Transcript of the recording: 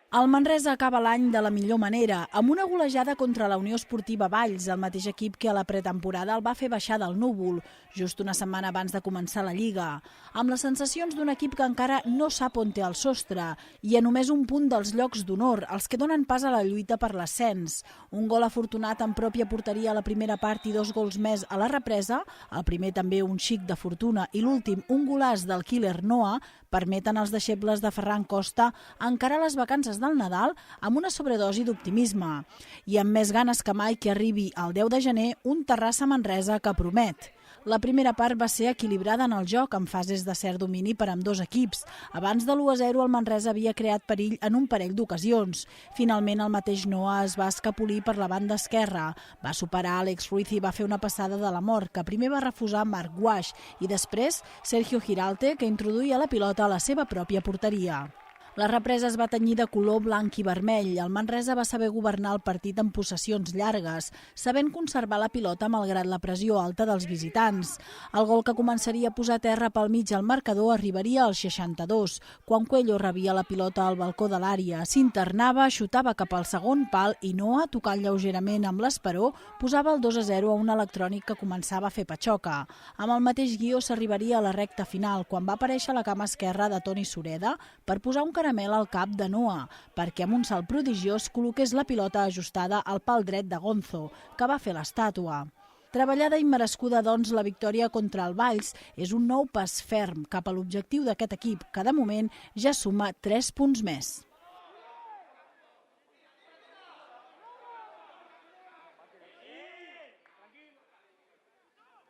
El Manresa acaba l'any de la millor manera, amb una golejada contra la Unió Esportiva Valls, el mateix equip que a la pretemporada el va fer baixar del núvol, just una setmana abans de començar la Lliga, amb les sensacions d'un equip que encara no sap on té el sostre i a només un punt dels llocs d'honor, els que donen pas a la lluita per l'ascens. Un gol afortunat en pròpia porteria a la primera part i 2 gols més a la represa, el primer també un xic de fortuna i l'últim un golaç del killer Noah, permeten als deixebles de Ferran Costa encarar les vacances del Nadal amb una sobredosi d'optimisme i amb més ganes que mai que arribi el 10 de gener un Terrassa-Manresa que promet. La primera part va ser equilibrada en el joc, amb fases de cert domini per ambdós equips. Abans de l'1-0 el Manresa havia creat perill en un parell d'ocasions. Finalment el mateix Noah es va escapolir per la banda esquerra. Va superar Àlex Ruiz i va fer una passada de la mort, que primer va refusar Marc Guaix i després Sergio Giralte, que introduïa la pilota a la seva pròpia porteria. La represa es va tenyir de color blanc i vermell. El Manresa va saber governar el partit amb possessions llargues, sabent conservar la pilota malgrat la pressió alta dels visitants. El gol que començaria a posar terra pel mig al marcador arribaria als 62, quan Coelho rebia la pilota al balcó de l'àrea. S'internava, xutava cap al segon pal i Noah, tocant lleugerament amb l'esperó, posava el 2-0 a un electrònic que començava a fer patxoca. Amb el mateix guió s'arribaria a la recta final, quan va aparèixer la cama esquerra de Toni Sureda per posar un caramel al cap de Noah, perquè amb un salt prodigiós col·loqués la pilota ajustada al pal dret de Gonzo, que va fer l'estàtua. Treballada i merescuda, doncs, la victòria contra el Valls és un nou pas ferm cap a l'objectiu d'aquest equip, que de moment ja suma 3 punts més.